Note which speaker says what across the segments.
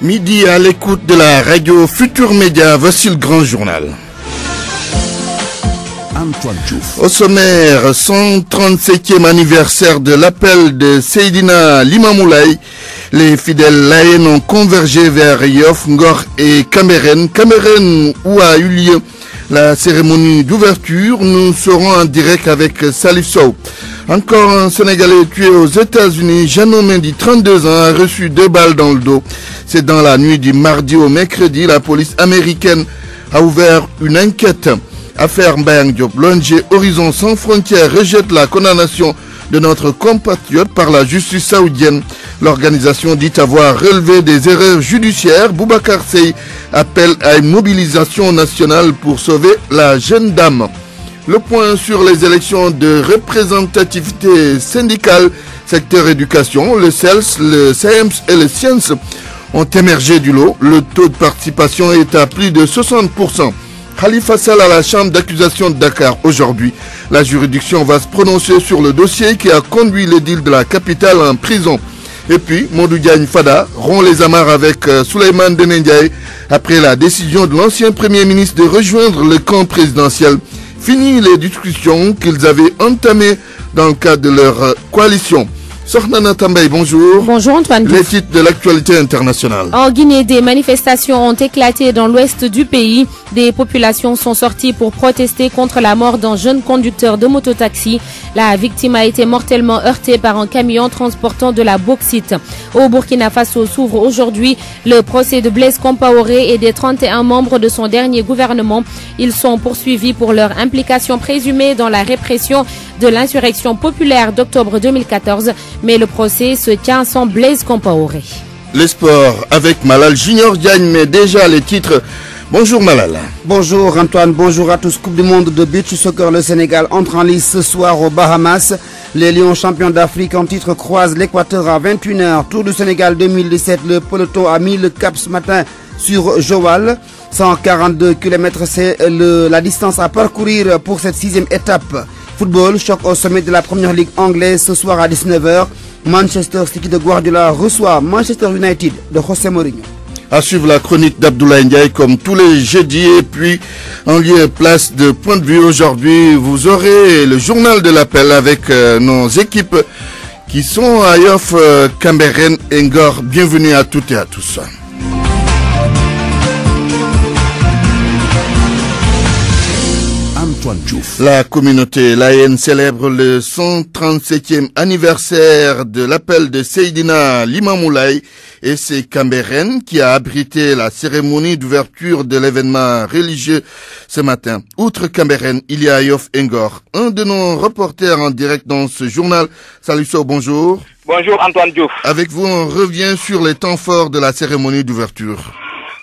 Speaker 1: Midi à l'écoute de la radio Futur Média, voici le grand journal. Au sommaire, 137e anniversaire de l'appel de Seydina Limamoulaye. Les fidèles laïens ont convergé vers Yoff, Ngor et Cambérène. Cambérène où a eu lieu la cérémonie d'ouverture. Nous serons en direct avec Salif Sow. Encore un Sénégalais tué aux États-Unis. Jeannot Mendy, 32 ans, a reçu 2 balles dans le dos. C'est dans la nuit du mardi au mercredi. La police américaine a ouvert une enquête. Affaire Mbayang Diop, l'ONG Horizon Sans Frontières rejette la condamnation de notre compatriote par la justice saoudienne. L'organisation dit avoir relevé des erreurs judiciaires. Boubacar Seye appelle à une mobilisation nationale pour sauver la jeune dame. Le point sur les élections de représentativité syndicale, secteur éducation, le CELS, le CEMS et le SCIENS ont émergé du lot. Le taux de participation est à plus de 60%. Khalifa Sall à la chambre d'accusation de Dakar aujourd'hui. La juridiction va se prononcer sur le dossier qui a conduit l'édile de la capitale en prison. Et puis, Modou Diagne Fada rompt les amarres avec Souleymane Ndéné Ndiaye après la décision de l'ancien Premier ministre de rejoindre le camp présidentiel. Fini les discussions qu'ils avaient entamées dans le cadre de leur coalition. Sornana Tambay, bonjour.
Speaker 2: Bonjour Antoine.
Speaker 1: Les titres de l'actualité internationale.
Speaker 2: En Guinée, des manifestations ont éclaté dans l'ouest du pays. Des populations sont sorties pour protester contre la mort d'un jeune conducteur de mototaxi. La victime a été mortellement heurtée par un camion transportant de la bauxite. Au Burkina Faso s'ouvre aujourd'hui le procès de Blaise Compaoré et des 31 membres de son dernier gouvernement. Ils sont poursuivis pour leur implication présumée dans la répression de l'insurrection populaire d'octobre 2014. Mais le procès se tient sans Blaise Compaoré.
Speaker 1: Les sports avec Malal Junior Diagne, mais déjà les titres. Bonjour Malal.
Speaker 3: Bonjour Antoine, bonjour à tous. Coupe du monde de beach soccer, le Sénégal entre en lice ce soir aux Bahamas. Les Lions champions d'Afrique en titre croisent l'Équateur à 21h. Tour du Sénégal 2017, le peloton a mis le cap ce matin sur Joal. 142 km, c'est la distance à parcourir pour cette 6e étape. Football, choc au sommet de la première ligue anglaise ce soir à 19h. Manchester City de Guardiola reçoit Manchester United de José Mourinho.
Speaker 1: À suivre la chronique d'Abdoulaye Ndiaye comme tous les jeudis. Et puis, en lieu et place de point de vue aujourd'hui, vous aurez le journal de l'appel avec nos équipes qui sont à Yoff, Cambérène et Ngor. Bienvenue à toutes et à tous. La communauté laïenne célèbre le 137e anniversaire de l'appel de Seydina Limamoulaye et c'est Cambérène qui a abrité la cérémonie d'ouverture de l'événement religieux ce matin. Outre Cambérène, il y a Yoff et Ngor. Un de nos reporters en direct dans ce journal, Salif Sow, bonjour.
Speaker 4: Bonjour Antoine Diouf.
Speaker 1: Avec vous, on revient sur les temps forts de la cérémonie d'ouverture.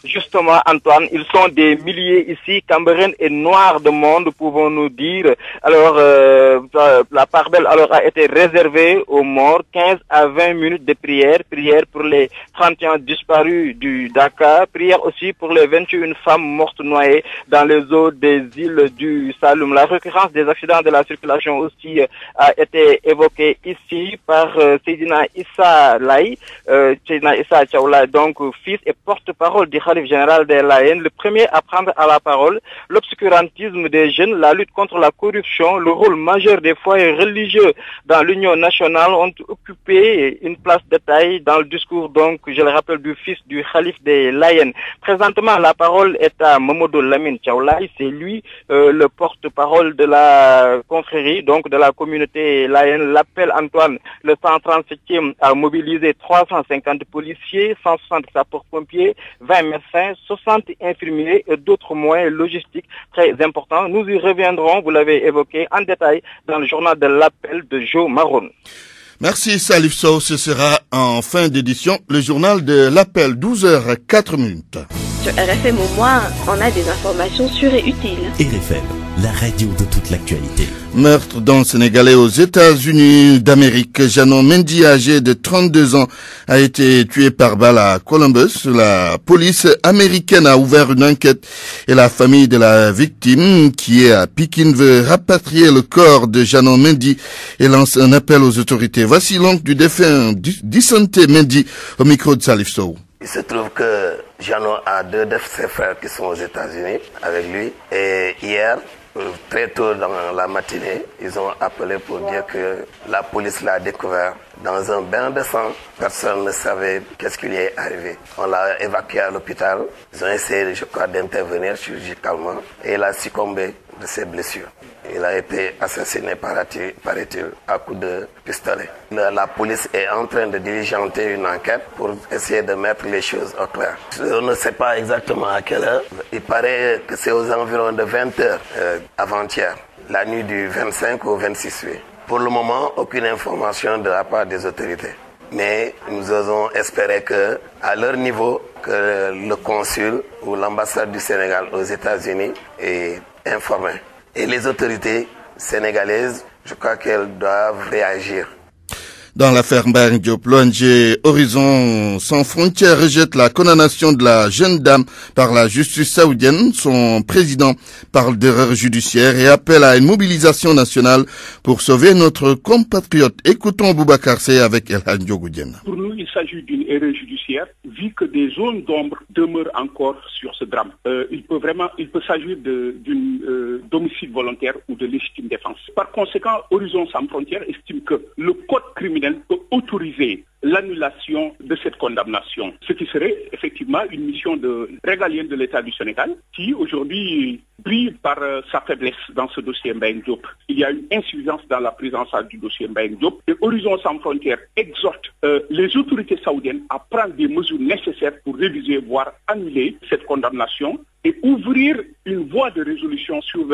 Speaker 4: Justement, Antoine, ils sont des milliers ici. Cambérène est noir de monde, pouvons-nous dire. Alors, la part belle a été réservée aux morts. 15 à 20 minutes de prière. Prière pour les 31 disparus du Dakar. Prière aussi pour les 21 femmes mortes noyées dans les eaux des îles du Saloum. La récurrence des accidents de la circulation aussi a été évoquée ici par Seydina Issa Laye, Seydina Issa Tchaoula, donc fils et porte-parole du Khalif général des Laïens, le premier à prendre à la parole, l'obscurantisme des jeunes, la lutte contre la corruption, le rôle majeur des foyers religieux dans l'Union nationale ont occupé une place de taille dans le discours, donc, je le rappelle, du fils du Khalif des Laïens. Présentement, la parole est à Mamadou Lamine Tchaoulaye, c'est lui le porte-parole de la confrérie, donc de la communauté laïenne. L'appel Antoine, le 137e, a mobilisé 350 policiers, 160 sapeurs-pompiers, 20 médecins, 60 infirmiers et d'autres moyens logistiques très importants. Nous y reviendrons, vous l'avez évoqué en détail dans le journal de l'appel de Joe Maron.
Speaker 1: Merci Salif Sow, ce sera en fin d'édition le journal de l'appel, 12h04.
Speaker 5: Sur RFM au moins, on a des informations sûres et utiles.
Speaker 6: RFM, la radio de toute l'actualité.
Speaker 1: Meurtre d'un Sénégalais aux États-Unis d'Amérique. Jeannot Mendy, âgé de 32 ans, a été tué par balle à Columbus. La police américaine a ouvert une enquête et la famille de la victime, qui est à Pikine, veut rapatrier le corps de Jeannot Mendy et lance un appel aux autorités. Voici l'oncle du défunt Dissante Mendy au micro de Salif Sow.
Speaker 7: Il se trouve que Jeannot a deux de ses frères qui sont aux États-Unis avec lui. Et hier, très tôt dans la matinée, ils ont appelé pour dire que la police l'a découvert dans un bain de sang. Personne ne savait qu'est-ce qui lui est arrivé. On l'a évacué à l'hôpital. Ils ont essayé, je crois, d'intervenir chirurgicalement et il a succombé de ses blessures. Il a été assassiné, paraît-il, à coups de pistolet. La police est en train de diligenter une enquête pour essayer de mettre les choses au clair. On ne sait pas exactement à quelle heure. Il paraît que c'est aux environs de 20 heures avant-hier, la nuit du 25 au 26 juillet. Pour le moment, aucune information de la part des autorités. Mais nous osons espérer que, à leur niveau, que le consul ou l'ambassade du Sénégal aux États-Unis est informé. Et les autorités sénégalaises, je crois qu'elles doivent réagir.
Speaker 1: Dans l'affaire Mbayang Diop, l'ONG Horizon Sans Frontières rejette la condamnation de la jeune dame par la justice saoudienne. Son président parle d'erreur judiciaire et appelle à une mobilisation nationale pour sauver notre compatriote. Écoutons Boubacar Seye avec El Hadj Ndiogou Diène.
Speaker 8: Pour nous, il s'agit d'une erreur judiciaire, vu que des zones d'ombre demeurent encore sur ce drame. Il peut s'agir d'une d'homicide volontaire ou de légitime défense. Par conséquent, Horizon Sans Frontières estime que le code criminel peut autoriser l'annulation de cette condamnation, ce qui serait effectivement une mission régalienne de l'État du Sénégal qui aujourd'hui brille par sa faiblesse dans ce dossier Mbayang Diop. Il y a une insuffisance dans la prise en charge du dossier Mbayang Diop et Horizon Sans Frontières exhorte les autorités saoudiennes à prendre des mesures nécessaires pour réviser, voire annuler cette condamnation et ouvrir une voie de résolution sur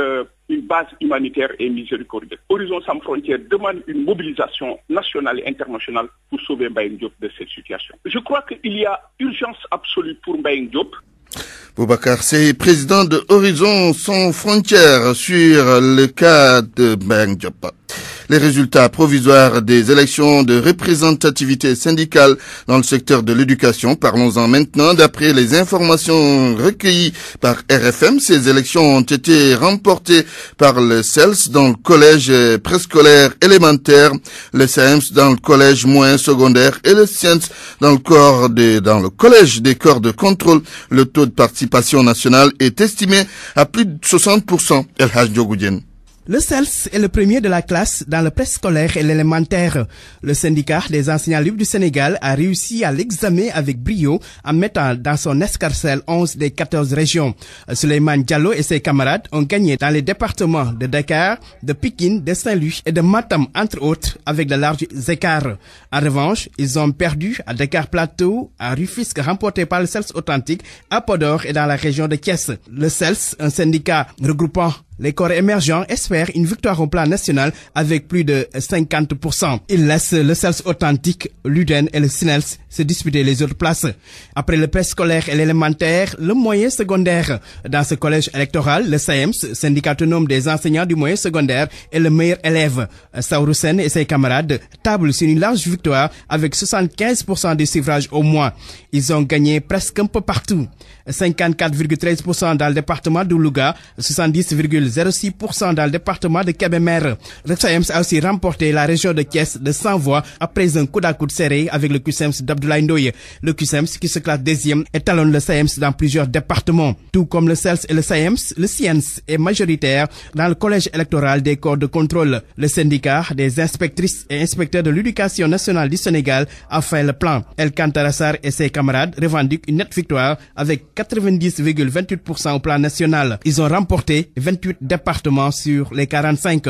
Speaker 8: une base humanitaire et miséricordieuse. Horizon Sans Frontières demande une mobilisation nationale et internationale pour sauver Mbayang Diop de cette situation. Je crois qu'il y a urgence absolue pour Mbayang Diop.
Speaker 1: Boubacar Seye, président de Horizon Sans Frontières, sur le cas de Mbayang Diop. Les résultats provisoires des élections de représentativité syndicale dans le secteur de l'éducation. Parlons-en maintenant. D'après les informations recueillies par RFM, ces élections ont été remportées par le CELS dans le collège préscolaire élémentaire, le SAEMS dans le collège moyen secondaire et le SCIENS dans le collège des corps de contrôle. Le taux de participation nationale est estimé à plus de 60%. El Hadj Ndiogou Diène.
Speaker 9: Le CELS est le premier de la classe dans le préscolaire et l'élémentaire. Le syndicat des enseignants libres du Sénégal a réussi à l'examen avec brio en mettant dans son escarcelle 11 des 14 régions. Souleymane Diallo et ses camarades ont gagné dans les départements de Dakar, de Pikine, de Saint-Louis et de Matam, entre autres, avec de larges écarts. En revanche, ils ont perdu à Dakar Plateau, à Rufisque, remporté par le CELS authentique, à Podor et dans la région de Thiès. Le CELS, un syndicat regroupant les corps émergents, espèrent une victoire au plan national avec plus de 50%. Il laisse le CELS authentique, l'UDEN et le SNELS se disputer les autres places. Après le préscolaire et l'élémentaire, le moyen secondaire. Dans ce collège électoral, le SAEMS, syndicat autonome des enseignants du moyen secondaire, est le meilleur élève. Saourou Sène et ses camarades tablent sur une large victoire avec 75% des suffrages au moins. Ils ont gagné presque un peu partout. 54,13% dans le département de Louga, 70,06% dans le département de Kébémer. Le SAEMS a aussi remporté la région de Thiès de 100 voix après un coup à coude serré avec le QSEMS d'Abdoulaye Ndoye. Le QSEMS, qui se classe deuxième, étalonne le SAEMS dans plusieurs départements. Tout comme le CELS et le SAEMS, le SCIENS est majoritaire dans le collège électoral des corps de contrôle. Le syndicat des inspectrices et inspecteurs de l'éducation nationale du Sénégal a fait le plan. El Kantarassar et ses camarades revendiquent une nette victoire avec 90,28% au plan national. Ils ont remporté 28 départements sur les 45,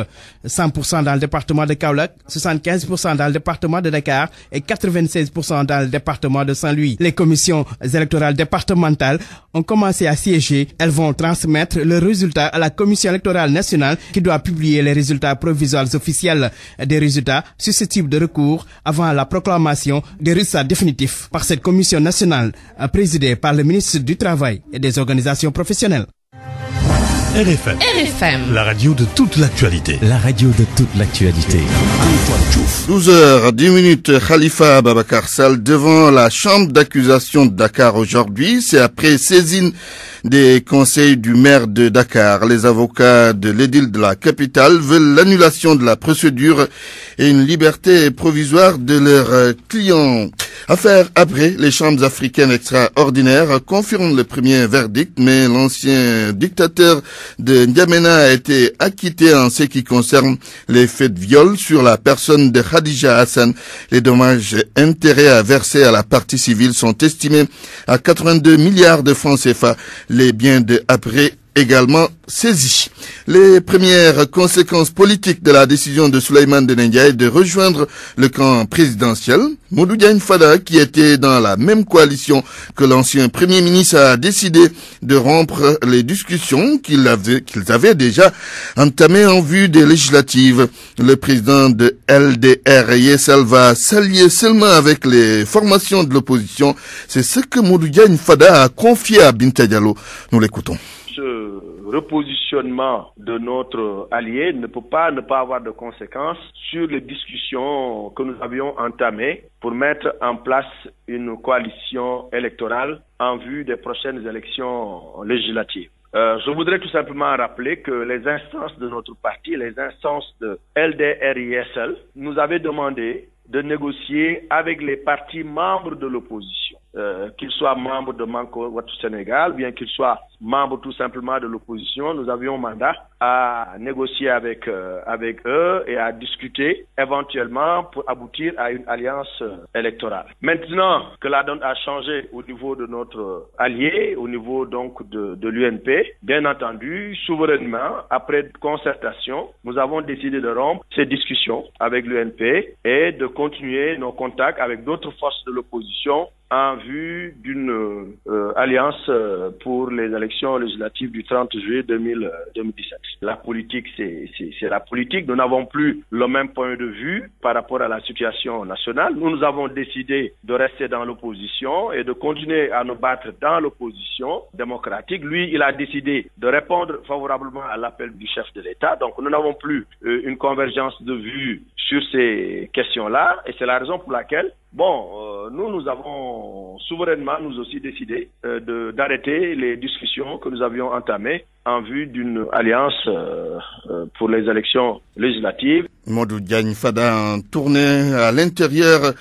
Speaker 9: 100% dans le département de Kaolack, 75% dans le département de Dakar et 96% dans le département de Saint-Louis. Les commissions électorales départementales ont commencé à siéger. Elles vont transmettre le résultat à la commission électorale nationale qui doit publier les résultats provisoires officiels. Des résultats susceptibles de recours avant la proclamation des résultats définitifs par cette commission nationale présidée par le ministre du Travail et des organisations professionnelles.
Speaker 6: RFM. La radio de toute l'actualité. La radio de toute l'actualité.
Speaker 1: 12h10, Khalifa Babacar Sall devant la chambre d'accusation de Dakar aujourd'hui. C'est après saisine des conseils du maire de Dakar. Les avocats de l'édile de la capitale veulent l'annulation de la procédure et une liberté provisoire de leurs clients. Affaire après, les chambres africaines extraordinaires confirment le premier verdict, mais l'ancien dictateur de N'Djamena a été acquitté en ce qui concerne les faits de viol sur la personne de Khadija Hassan. Les dommages intérêts à verser à la partie civile sont estimés à 82 milliards de francs CFA. Les biens de après également saisis. Les premières conséquences politiques de la décision de Souleymane Ndéné Ndiaye de rejoindre le camp présidentiel. Modou Diagne Fada, qui était dans la même coalition que l'ancien Premier ministre, a décidé de rompre les discussions qu'ils avaient déjà entamées en vue des législatives. Le président de LDR Yessal va s'allier seulement avec les formations de l'opposition. C'est ce que Modou Diagne Fada a confié à Binta Diallo. Nous l'écoutons.
Speaker 10: Ce repositionnement de notre allié ne peut pas ne pas avoir de conséquences sur les discussions que nous avions entamées pour mettre en place une coalition électorale en vue des prochaines élections législatives. Je voudrais tout simplement rappeler que les instances de notre parti, les instances de LDR-ISL, nous avaient demandé de négocier avec les partis membres de l'opposition, qu'ils soient membres de Manko Wattu Sénégal, bien qu'ils soient membres tout simplement de l'opposition. Nous avions mandat à négocier avec eux et à discuter éventuellement pour aboutir à une alliance électorale. Maintenant que la donne a changé au niveau de notre allié, au niveau donc de l'UNP, bien entendu, souverainement, après concertation, nous avons décidé de rompre ces discussions avec l'UNP et de continuer nos contacts avec d'autres forces de l'opposition en vue d'une alliance pour les élections législatives du 30 juillet 2017. La politique, c'est la politique. Nous n'avons plus le même point de vue par rapport à la situation nationale. Nous avons décidé de rester dans l'opposition et de continuer à nous battre dans l'opposition démocratique. Lui, il a décidé de répondre favorablement à l'appel du chef de l'État. Donc, nous n'avons plus une convergence de vues sur ces questions-là et c'est la raison pour laquelle nous avons souverainement, nous aussi, décidé d'arrêter les discussions que nous avions entamées en vue d'une alliance pour les élections législatives.
Speaker 1: Modou Diagne Fada, en tournée à l'intérieur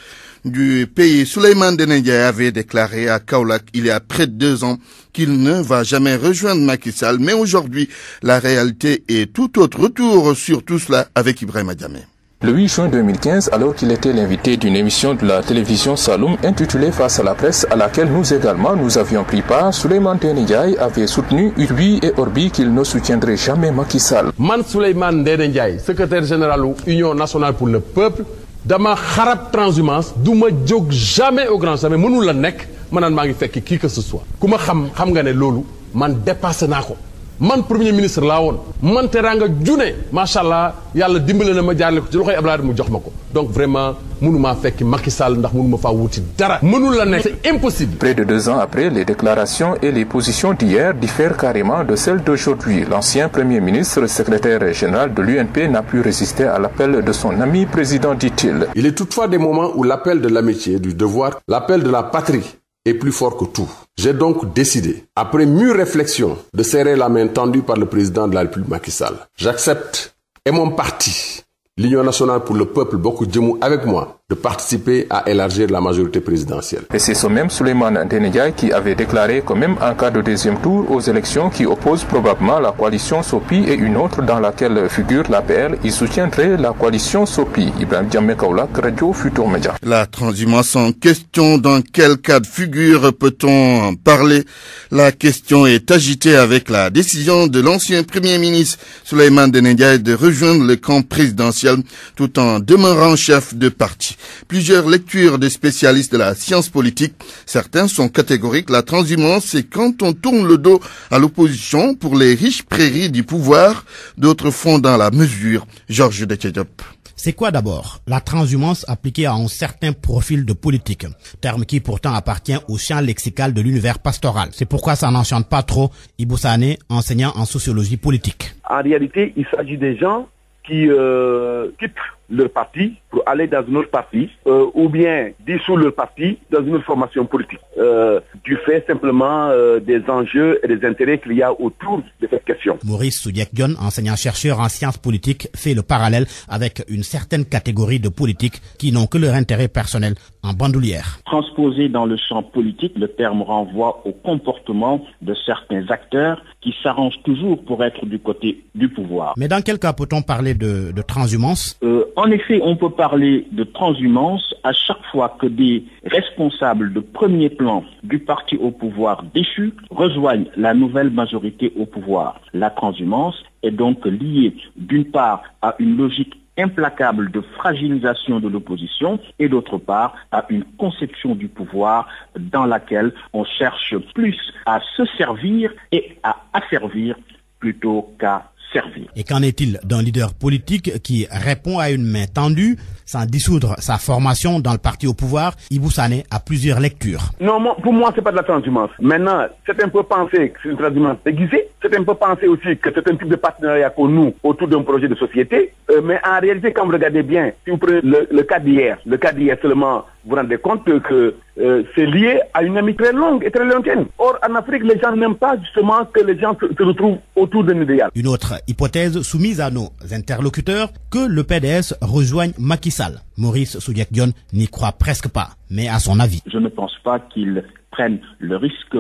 Speaker 1: du pays. Souleymane Ndéné Ndiaye avait déclaré à Kaolack il y a près de 2 ans qu'il ne va jamais rejoindre Macky Sall. Mais aujourd'hui, la réalité est tout autre. Retour sur tout cela avec Ibrahima Diamé.
Speaker 11: Le 8 juin 2015, alors qu'il était l'invité d'une émission de la télévision Saloum intitulée Face à la presse, à laquelle nous également nous avions pris part, Souleymane Ndéné Ndiaye avait soutenu Urbi et Orbi qu'il ne soutiendrait jamais Macky Sall.
Speaker 12: Man Souleymane Ndéné Ndiaye, secrétaire général de l'Union nationale pour le peuple, dama xarab transhumance, duma jog jamais au grand sommet, mënul la nek, manan ma ngi fekk qui que ce soit. Kuma xam nga ne lolu man dépassé nako. Man premier ministre laa woon man teranga june machallah yàlla dimbale na ma jaarle ko ci loxoy Abdoulaye mu jox ma ko donc vraiment mënuma fekk Macky Sall ndax mënuma faa wuti dara mënul la nekk c'est impossible.
Speaker 11: Près de 2 ans après, les déclarations et les positions d'hier diffèrent carrément de celles d'aujourd'hui. L'ancien premier ministre, secrétaire général de l'UNP, n'a pu résister à l'appel de son ami président, dit-il.
Speaker 12: Il est toutefois des moments où l'appel de l'amitié, du devoir, l'appel de la patrie est plus fort que tout. J'ai donc décidé, après mûre réflexion, de serrer la main tendue par le président de la République Macky Sall. J'accepte, et mon parti, l'Union nationale pour le peuple, Bokk Jëmu, avec moi, de participer à élargir la majorité présidentielle.
Speaker 11: Et c'est ce même Souleymane Ndéné Ndiaye qui avait déclaré que même en cas de deuxième tour aux élections qui opposent probablement la coalition SOPI et une autre dans laquelle figure l'APR, il soutiendrait la coalition SOPI. Ibrahima Diamé, Kaolack, Radio Futur Média.
Speaker 1: La transhumance en question, dans quel cas de figure peut-on en parler? La question est agitée avec la décision de l'ancien Premier ministre Souleymane Ndéné Ndiaye de rejoindre le camp présidentiel tout en demeurant chef de parti. Plusieurs lectures des spécialistes de la science politique. Certains sont catégoriques. La transhumance, c'est quand on tourne le dos à l'opposition pour les riches prairies du pouvoir. D'autres font dans la mesure. Georges Detchediop.
Speaker 13: C'est quoi d'abord? La transhumance appliquée à un certain profil de politique, terme qui pourtant appartient au champ lexical de l'univers pastoral. C'est pourquoi ça n'enchante pas trop Ibou Sané, enseignant en sociologie politique.
Speaker 14: En réalité, il s'agit des gens qui quittent leur parti pour aller dans une autre parti ou bien dissoudre leur parti dans une autre formation politique du fait simplement des enjeux et des intérêts qu'il y a autour de cette question.
Speaker 13: Maurice Soudiek-Dione, enseignant-chercheur en sciences politiques, fait le parallèle avec une certaine catégorie de politiques qui n'ont que leur intérêt personnel en bandoulière.
Speaker 15: Transposé dans le champ politique, le terme renvoie au comportement de certains acteurs qui s'arrangent toujours pour être du côté du pouvoir.
Speaker 13: Mais dans quel cas peut-on parler de transhumance?
Speaker 15: En effet, on peut parler de transhumance à chaque fois que des responsables de premier plan du parti au pouvoir déchu rejoignent la nouvelle majorité au pouvoir. La transhumance est donc liée d'une part à une logique implacable de fragilisation de l'opposition et d'autre part à une conception du pouvoir dans laquelle on cherche plus à se servir et à asservir plutôt qu'à servir.
Speaker 13: Et qu'en est-il d'un leader politique qui répond à une main tendue sans dissoudre sa formation dans le parti au pouvoir? Ibou Sané a plusieurs lectures.
Speaker 14: Non, pour moi, c'est pas de la transhumance. Maintenant, certains peuvent penser que c'est une transhumance déguisée. Certains peuvent penser aussi que c'est un type de partenariat qu'on noue autour d'un projet de société. Mais en réalité, quand vous regardez bien, si vous prenez le cas d'hier seulement, vous vous rendez compte que c'est lié à une amitié très longue et très lointaine. Or, en Afrique, les gens n'aiment pas justement que les gens se retrouvent autour d'un idéal.
Speaker 13: Une autre hypothèse soumise à nos interlocuteurs, que le PDS rejoigne Macky Sall. Maurice Soudiek-Dione n'y croit presque pas, mais à son avis.
Speaker 15: Je ne pense pas qu'il prenne le risque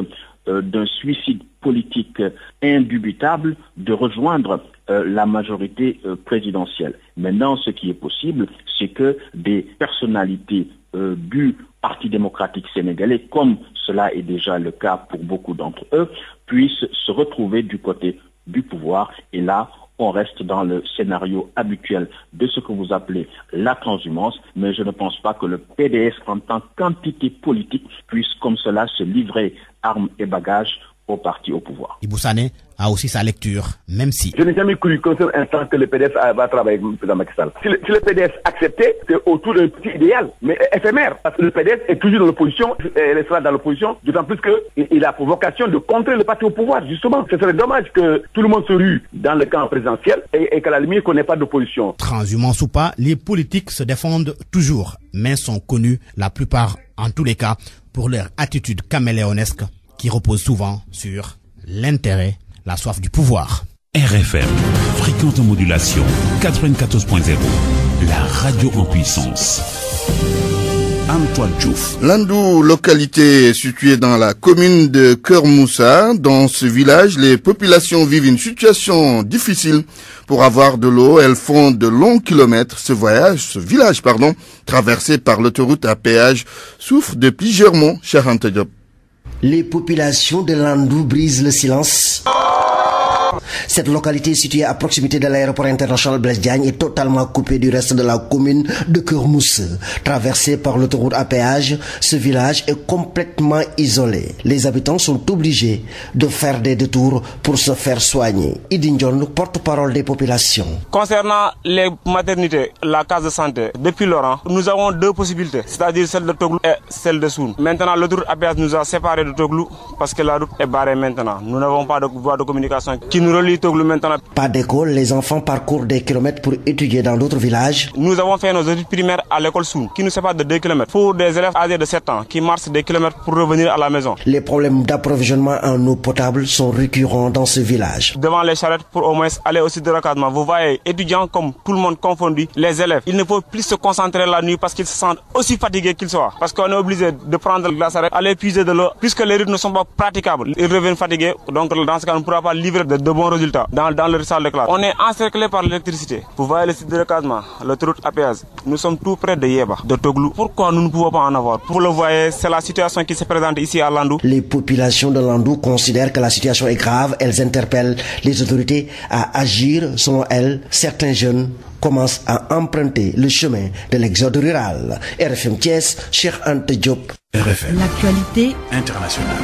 Speaker 15: d'un suicide politique indubitable de rejoindre la majorité présidentielle. Maintenant, ce qui est possible, c'est que des personnalités du Parti démocratique sénégalais, comme cela est déjà le cas pour beaucoup d'entre eux, puissent se retrouver du côté du pouvoir. Et là, on reste dans le scénario habituel de ce que vous appelez la transhumance, mais je ne pense pas que le PDS en tant qu'entité politique puisse comme cela se livrer armes et bagages au parti au pouvoir.
Speaker 13: Ibou Sané a aussi sa lecture, même si...
Speaker 14: Je n'ai jamais cru qu'un seul instant que le PDS va travailler avec le président Macky Sall. Si le PDS acceptait, c'est autour d'un petit idéal, mais éphémère. Parce que le PDS est toujours dans l'opposition, et restera dans l'opposition, d'autant plus qu'il a pour vocation de contrer le parti au pouvoir, justement. Ce serait dommage que tout le monde se rue dans le camp présidentiel et qu'à la limite, qu'on n'ait pas d'opposition.
Speaker 13: Transhumance ou pas, les politiques se défendent toujours, mais sont connus, la plupart, en tous les cas, pour leur attitude caméléonesque, qui repose souvent sur l'intérêt, la soif du pouvoir.
Speaker 16: RFM, fréquente modulation 94.0, la radio en puissance. Antoine Diouf.
Speaker 1: Landou, localité située dans la commune de Keur-Moussa. Dans ce village, les populations vivent une situation difficile. Pour avoir de l'eau, elles font de longs kilomètres. Ce village, traversé par l'autoroute à péage, souffre de plusieurs maux, cher Anta Diop.
Speaker 17: Les populations de Landou brisent le silence. Cette localité située à proximité de l'aéroport international Blaise Diagne est totalement coupée du reste de la commune de Keur-Moussa. Traversée par l'autoroute à péage, ce village est complètement isolé. Les habitants sont obligés de faire des détours pour se faire soigner. Idi Ndion, porte-parole des populations.
Speaker 18: Concernant les maternités, la case de santé, depuis Laurent, nous avons deux possibilités, c'est-à-dire celle de Toglou et celle de Soun. Maintenant, l'autoroute à péage nous a séparés de Toglou parce que la route est barrée maintenant. Nous n'avons pas de voie de communication qui nous relie Toglou maintenant.
Speaker 17: Pas d'école, les enfants parcourent des kilomètres pour étudier dans d'autres villages.
Speaker 18: Nous avons fait nos études primaires à l'école Soun, qui nous sépare de 2 km. Pour des élèves âgés de 7 ans qui marchent des kilomètres pour revenir à la maison.
Speaker 17: Les problèmes d'approvisionnement en eau potable sont récurrents dans ce village.
Speaker 18: Devant les charrettes pour au moins aller au site de recadrement, vous voyez, étudiants comme tout le monde confondu, les élèves, ils ne peuvent plus se concentrer la nuit parce qu'ils se sentent aussi fatigués qu'ils soient. Parce qu'on est obligé de prendre la charrette, aller puiser de l'eau, puisque les routes ne sont pas praticables. Ils reviennent fatigués, donc dans ce cas, on ne pourra pas livrer de bons résultats dans leur salle de classe. On est encerclé par l'électricité. Vous voyez le site de recadrement, l'autoroute à péage. Nous sommes tout près de Yeba, de Toglou. Pourquoi nous ne pouvons pas en avoir? Vous le voyez, c'est la situation qui se présente ici à Landou.
Speaker 17: Les populations de Landou considèrent que la situation est grave. Elles interpellent les autorités à agir. Selon elles, certains jeunes commencent à emprunter le chemin de l'exode rural. RFM Thiès, Cheikh Anta Diop.
Speaker 16: RFM.
Speaker 6: L'actualité internationale.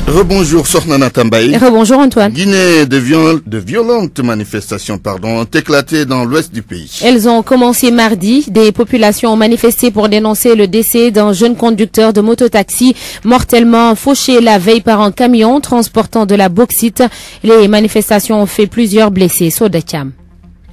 Speaker 1: Rebonjour Sornana Tambaye.
Speaker 2: Rebonjour Antoine.
Speaker 1: Guinée, de violentes manifestations ont éclaté dans l'ouest du pays.
Speaker 2: Elles ont commencé mardi. Des populations ont manifesté pour dénoncer le décès d'un jeune conducteur de mototaxi mortellement fauché la veille par un camion transportant de la bauxite. Les manifestations ont fait plusieurs blessés. Sodacham.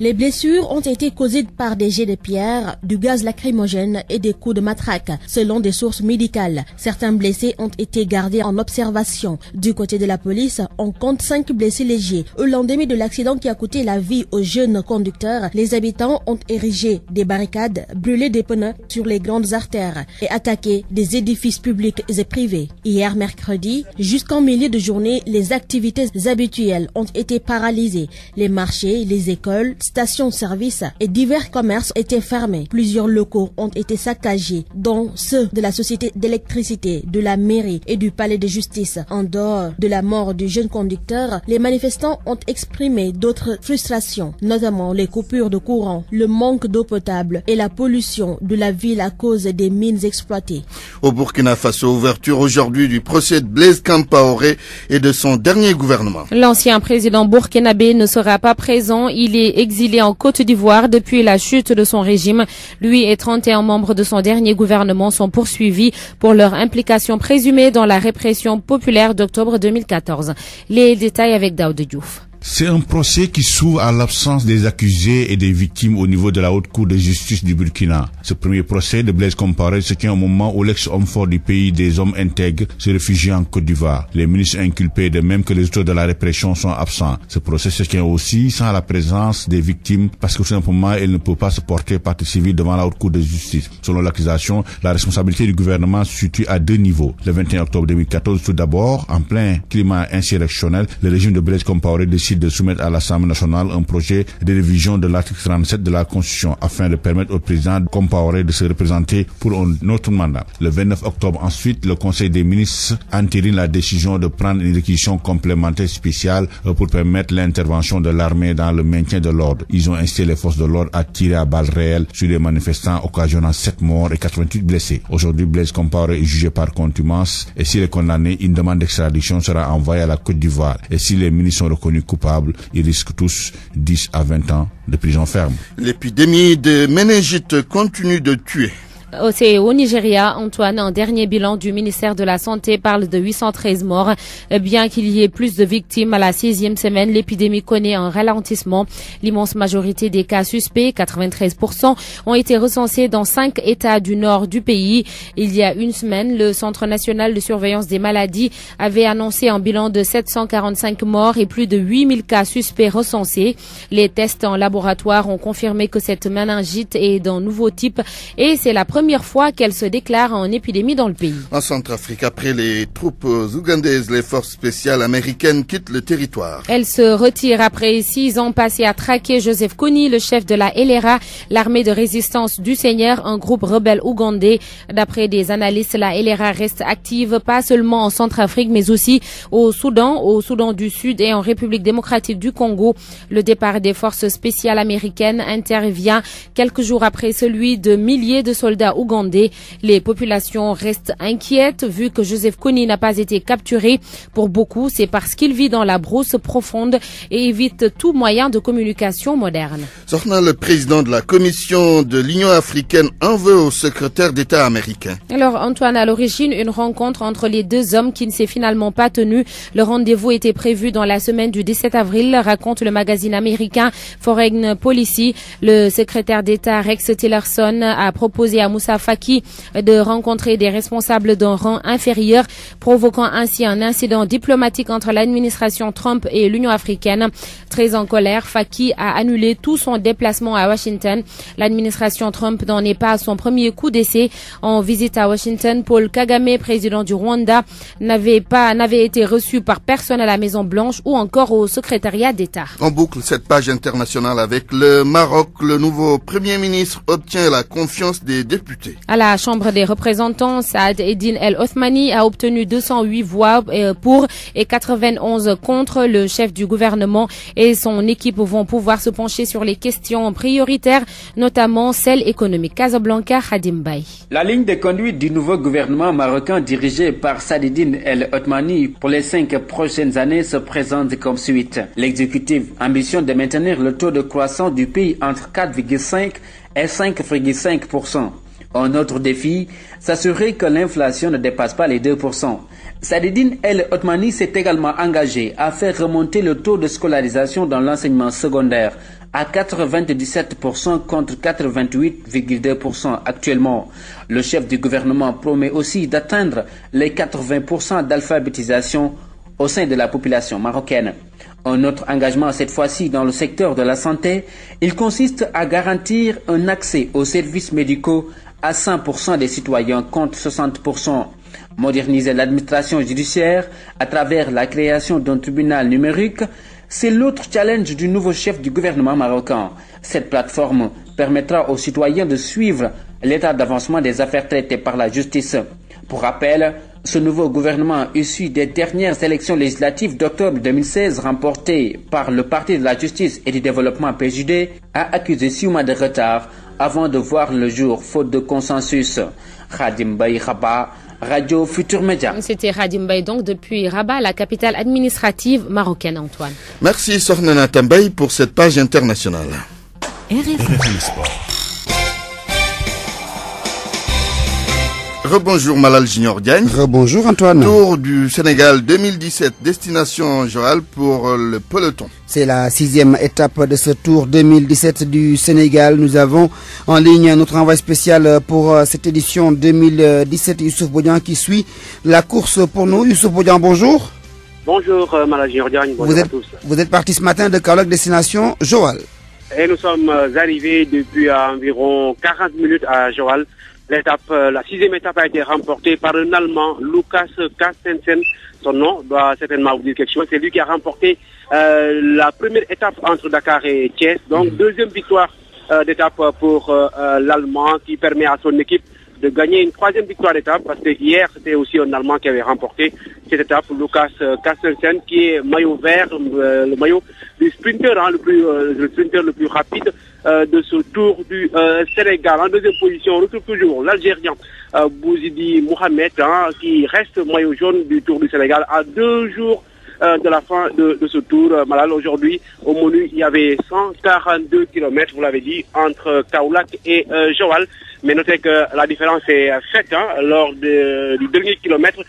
Speaker 19: Les blessures ont été causées par des jets de pierre, du gaz lacrymogène et des coups de matraque, selon des sources médicales. Certains blessés ont été gardés en observation. Du côté de la police, on compte 5 blessés légers. Au lendemain de l'accident qui a coûté la vie aux jeunes conducteurs, les habitants ont érigé des barricades, brûlé des pneus sur les grandes artères et attaqué des édifices publics et privés. Hier mercredi, jusqu'en milieu de journée, les activités habituelles ont été paralysées. Les marchés, les écoles, stations-service et divers commerces étaient fermés. Plusieurs locaux ont été saccagés, dont ceux de la société d'électricité, de la mairie et du palais de justice. En dehors de la mort du jeune conducteur, les manifestants ont exprimé d'autres frustrations, notamment les coupures de courant, le manque d'eau potable et la pollution de la ville à cause des mines exploitées.
Speaker 1: Au Burkina Faso, ouverture aujourd'hui du procès de Blaise Compaoré et de son dernier gouvernement.
Speaker 2: L'ancien président burkinabé ne sera pas présent. Il est exilé en Côte d'Ivoire depuis la chute de son régime. Lui et 31 membres de son dernier gouvernement sont poursuivis pour leur implication présumée dans la répression populaire d'octobre 2014. Les détails avec Daoud Diouf.
Speaker 20: C'est un procès qui s'ouvre à l'absence des accusés et des victimes au niveau de la Haute Cour de justice du Burkina. Ce premier procès de Blaise Compaoré se tient au moment où l'ex-homme fort du pays des hommes intègres se réfugie en Côte d'Ivoire. Les ministres inculpés, de même que les auteurs de la répression, sont absents. Ce procès se tient aussi sans la présence des victimes parce que tout simplement, elle ne peut pas se porter partie civile devant la Haute Cour de justice. Selon l'accusation, la responsabilité du gouvernement se situe à 2 niveaux. Le 21 octobre 2014, tout d'abord, en plein climat insurrectionnel, le régime de Blaise Compaoré décide de soumettre à l'Assemblée nationale un projet de révision de l'article 37 de la Constitution afin de permettre au président Compaoré de se représenter pour un autre mandat. Le 29 octobre ensuite, le Conseil des ministres entérine la décision de prendre une réquisition complémentaire spéciale pour permettre l'intervention de l'armée dans le maintien de l'ordre. Ils ont incité les forces de l'ordre à tirer à balles réelles sur les manifestants, occasionnant 7 morts et 88 blessés. Aujourd'hui, Blaise Compaoré est jugé par contumace et s'il est condamné, une demande d'extradition sera envoyée à la Côte d'Ivoire. Et si les ministres sont reconnus coupables, ils risquent tous 10 à 20 ans de prison ferme.
Speaker 1: L'épidémie de méningite continue de tuer.
Speaker 2: C'est au Nigeria, Antoine, un dernier bilan du ministère de la Santé parle de 813 morts. Bien qu'il y ait plus de victimes à la 6e semaine, l'épidémie connaît un ralentissement. L'immense majorité des cas suspects, 93%, ont été recensés dans 5 États du nord du pays. Il y a une semaine, le Centre national de surveillance des maladies avait annoncé un bilan de 745 morts et plus de 8000 cas suspects recensés. Les tests en laboratoire ont confirmé que cette méningite est d'un nouveau type et c'est la première fois qu'elle se déclare en épidémie dans le pays.
Speaker 1: En Centrafrique, après les troupes ougandaises, les forces spéciales américaines quittent le territoire.
Speaker 2: Elles se retirent après 6 ans passés à traquer Joseph Kony, le chef de la LRA, l'armée de résistance du Seigneur, un groupe rebelle ougandais. D'après des analystes, la LRA reste active pas seulement en Centrafrique, mais aussi au Soudan du Sud et en République démocratique du Congo. Le départ des forces spéciales américaines intervient quelques jours après celui de milliers de soldats ougandais. Les populations restent inquiètes vu que Joseph Kony n'a pas été capturé. Pour beaucoup, c'est parce qu'il vit dans la brousse profonde et évite tout moyen de communication moderne.
Speaker 1: Sorna, le président de la Commission de l'Union africaine, en veut au secrétaire d'État américain.
Speaker 2: Alors Antoine, à l'origine, une rencontre entre les deux hommes qui ne s'est finalement pas tenue. Le rendez-vous était prévu dans la semaine du 17 avril, raconte le magazine américain Foreign Policy. Le secrétaire d'État Rex Tillerson a proposé à Moussa Faki de rencontrer des responsables d'un rang inférieur, provoquant ainsi un incident diplomatique entre l'administration Trump et l'Union africaine. Très en colère, Faki a annulé tout son déplacement à Washington. L'administration Trump n'en est pas à son premier coup d'essai. En visite à Washington, Paul Kagame, président du Rwanda, n'avait été reçu par personne à la Maison Blanche ou encore au secrétariat d'État.
Speaker 1: On boucle cette page internationale avec le Maroc. Le nouveau Premier ministre obtient la confiance des députés.
Speaker 2: À la Chambre des représentants, Saad Eddine El Othmani a obtenu 208 voix pour et 91 contre. Le chef du gouvernement et son équipe vont pouvoir se pencher sur les questions prioritaires, notamment celles économiques. Casablanca, Hadim Bay.
Speaker 21: La ligne de conduite du nouveau gouvernement marocain dirigé par Saad Eddine El Othmani pour les 5 prochaines années se présente comme suite. L'exécutif ambitionne de maintenir le taux de croissance du pays entre 4,5 et 5,5%. Un autre défi, s'assurer que l'inflation ne dépasse pas les 2%. Saad Eddine El Othmani s'est également engagé à faire remonter le taux de scolarisation dans l'enseignement secondaire à 97% contre 88,2% actuellement. Le chef du gouvernement promet aussi d'atteindre les 80% d'alphabétisation au sein de la population marocaine. Un autre engagement, cette fois-ci dans le secteur de la santé, il consiste à garantir un accès aux services médicaux à 100% des citoyens contre 60%. Moderniser l'administration judiciaire à travers la création d'un tribunal numérique, c'est l'autre challenge du nouveau chef du gouvernement marocain. Cette plateforme permettra aux citoyens de suivre l'état d'avancement des affaires traitées par la justice. Pour rappel, ce nouveau gouvernement issu des dernières élections législatives d'octobre 2016 remportées par le Parti de la Justice et du Développement PJD a accusé 6 mois de retard avant de voir le jour faute de consensus. Khadim Baye Rabat, Radio Futur Média.
Speaker 2: C'était Khadim Baye donc depuis Rabat, la capitale administrative marocaine, Antoine.
Speaker 1: Merci Sornana Tambaye pour cette page internationale.
Speaker 16: RFI Sport.
Speaker 1: Rebonjour Malal Junior Diagne.
Speaker 3: Rebonjour Antoine.
Speaker 1: Tour du Sénégal 2017, destination Joal pour le peloton.
Speaker 3: C'est la 6e étape de ce Tour 2017 du Sénégal. Nous avons en ligne notre envoyé spécial pour cette édition 2017, Youssouf Bodian, qui suit la course pour nous. Youssouf Bodian, bonjour.
Speaker 22: Bonjour Malal Junior Diagne, bonjour à tous.
Speaker 3: Vous êtes parti ce matin de Kaolack, destination Joal.
Speaker 22: Et nous sommes arrivés depuis environ 40 minutes à Joal. La 6e étape a été remportée par un Allemand, Lukas Carstensen. Son nom doit certainement vous dire quelque chose. C'est lui qui a remporté la première étape entre Dakar et Thiès. Donc, deuxième victoire d'étape pour l'Allemand qui permet à son équipe de gagner une 3e victoire d'étape parce que hier, c'était aussi un Allemand qui avait remporté cette étape, Lukas Carstensen, qui est maillot vert, le maillot du sprinter, le sprinter le plus rapide de ce Tour du Sénégal. En deuxième position, on retrouve toujours l'Algérien Bouzidi Mohamed, qui reste maillot jaune du Tour du Sénégal à 2 jours de la fin de ce tour. Malal, aujourd'hui, au menu, il y avait 142 km, vous l'avez dit, entre Kaolack et Joal. Mais notez que la différence est faite lors du dernier kilomètre,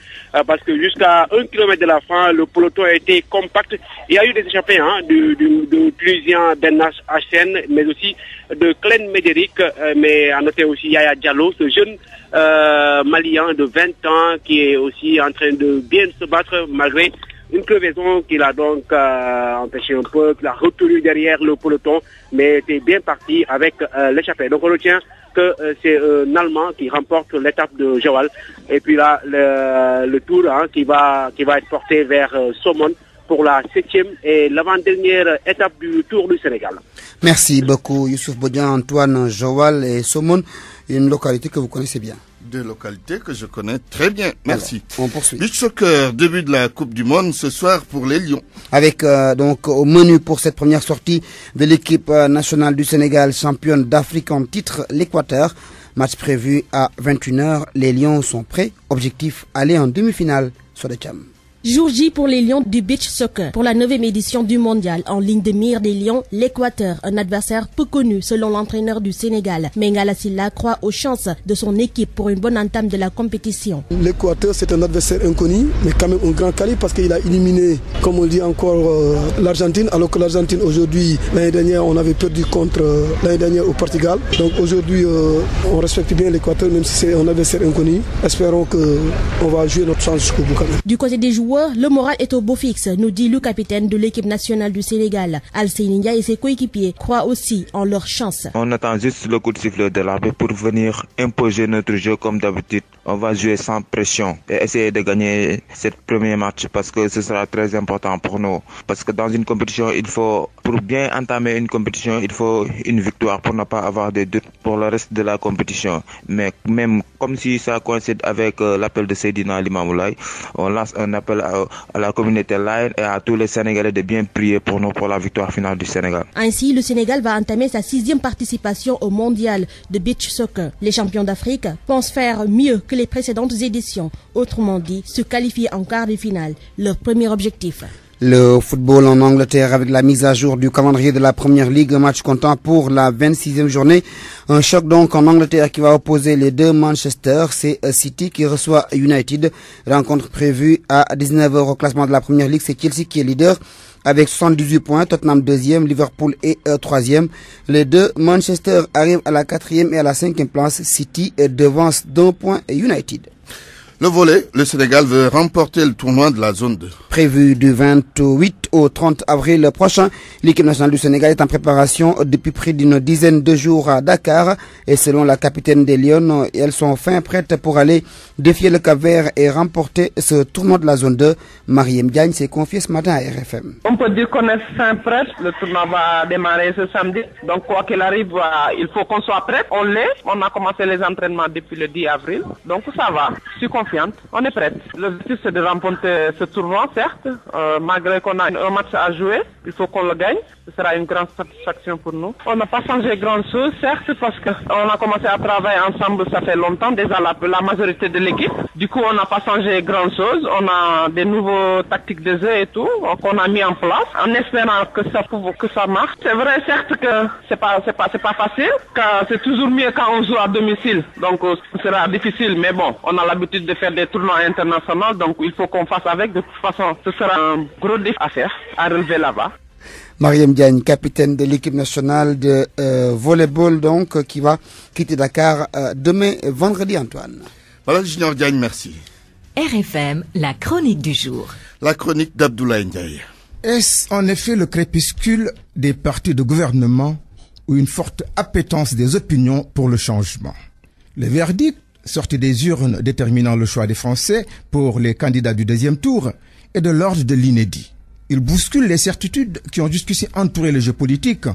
Speaker 22: parce que jusqu'à 1 km de la fin, le peloton a été compact. Il y a eu des échappées du Tunisien Benash Hassen, mais aussi de Klen Médéric, mais à noter aussi Yaya Diallo, ce jeune Malien de 20 ans qui est aussi en train de bien se battre malgré une crevaison qui l'a donc empêché un peu, qui l'a retenu derrière le peloton, mais était bien parti avec l'échappée. Donc on retient que c'est un Allemand qui remporte l'étape de Joal. Et puis là, le tour qui va être porté vers Somone pour la 7e et l'avant-dernière étape du Tour du Sénégal.
Speaker 3: Merci beaucoup Youssouf Bodian. Antoine, Joal et Somone, une localité que vous connaissez bien.
Speaker 1: Deux localités que je connais très bien. Merci.
Speaker 3: Alors, on poursuit.
Speaker 1: Beach soccer, début de la Coupe du Monde ce soir pour les Lions.
Speaker 3: Avec donc au menu pour cette première sortie de l'équipe nationale du Sénégal, championne d'Afrique en titre, l'Équateur. Match prévu à 21h. Les Lions sont prêts. Objectif, aller en demi-finale sur le Tcham.
Speaker 19: Jour J pour les Lions du beach soccer. Pour la 9e édition du mondial, en ligne de mire des Lions, l'Équateur, un adversaire peu connu selon l'entraîneur du Sénégal. Mengala Sylla croit aux chances de son équipe pour une bonne entame de la compétition.
Speaker 23: L'Équateur, c'est un adversaire inconnu, mais quand même un grand calibre parce qu'il a éliminé, comme on dit encore, l'Argentine, alors que l'Argentine aujourd'hui, l'année dernière, on avait perdu contre l'année dernière au Portugal. Donc aujourd'hui, on respecte bien l'Équateur, même si c'est un adversaire inconnu. Espérons qu'on va jouer notre chance jusqu'au bout.
Speaker 19: Du côté des joueurs, le moral est au beau fixe, nous dit le capitaine de l'équipe nationale du Sénégal. Al-Seyni Ndiaye et ses coéquipiers croient aussi en leur chance.
Speaker 24: On attend juste le coup de sifflet de l'arbitre pour venir imposer notre jeu comme d'habitude. On va jouer sans pression et essayer de gagner ce premier match parce que ce sera très important pour nous. Parce que dans une compétition, pour bien entamer une compétition, il faut une victoire pour ne pas avoir de doutes pour le reste de la compétition. Mais même comme si ça coïncide avec l'appel de Seydina Limamoulaye, on lance un appel à la communauté Lion et à tous les Sénégalais de bien prier pour nous pour la victoire finale du Sénégal.
Speaker 19: Ainsi, le Sénégal va entamer sa 6e participation au mondial de beach soccer. Les champions d'Afrique pensent faire mieux que les précédentes éditions. Autrement dit, se qualifier en quart de finale. Leur premier objectif.
Speaker 3: Le football en Angleterre avec la mise à jour du calendrier de la Première Ligue, match comptant pour la 26e journée. Un choc donc en Angleterre qui va opposer les deux Manchester. C'est City qui reçoit United. Rencontre prévue à 19h au classement de la Première Ligue. C'est Chelsea qui est leader avec 78 points. Tottenham 2e, Liverpool est 3e. Les deux, Manchester arrive à la 4e et à la 5e place. City devance d'1 point United.
Speaker 1: Le volley, le Sénégal veut remporter le tournoi de la zone 2.
Speaker 3: Prévu du 28 au 30 avril prochain, l'équipe nationale du Sénégal est en préparation depuis près d'une dizaine de jours à Dakar. Et selon la capitaine des Lions, elles sont fin prêtes pour aller défier le Cap-Vert et remporter ce tournoi de la zone 2. Mariem Diagne s'est confiée ce matin à RFM.
Speaker 4: On peut dire qu'on est fin prête. Le tournoi va démarrer ce samedi. Donc quoi qu'il arrive, il faut qu'on soit prêt. On l'est. On a commencé les entraînements depuis le 10 avril. Donc ça va. Je suis confiante. On est prête. L'objectif c'est de remporter ce tournoi, certes. Malgré qu'on a un match à jouer, il faut qu'on le gagne. Ce sera une grande satisfaction pour nous. On n'a pas changé grand chose, certes, parce qu'on a commencé à travailler ensemble, ça fait longtemps, déjà la majorité de l'équipe. Du coup, on n'a pas changé grand chose. On a des nouveaux tactiques de jeu et tout, qu'on a mis en place, en espérant que ça marche. C'est vrai, certes, que c'est pas facile, car c'est toujours mieux quand on joue à domicile. Donc, ce sera difficile, mais bon, on a l'habitude de faire des tournois internationaux, donc il faut qu'on fasse avec. De toute façon, ce sera un gros défi à faire, à relever là-bas.
Speaker 3: Mariem Diagne, capitaine de l'équipe nationale de volleyball, donc, qui va quitter Dakar demain, vendredi, Antoine.
Speaker 1: Voilà, Junior Diagne, merci.
Speaker 16: RFM, la chronique du jour.
Speaker 1: La chronique d'Abdoulaye Ndiaye.
Speaker 5: Est-ce en effet le crépuscule des partis de gouvernement ou une forte appétence des opinions pour le changement? Le verdict, sorti des urnes déterminant le choix des Français pour les candidats du deuxième tour, est de l'ordre de l'inédit. Il bouscule les certitudes qui ont jusqu'ici entouré le jeu politique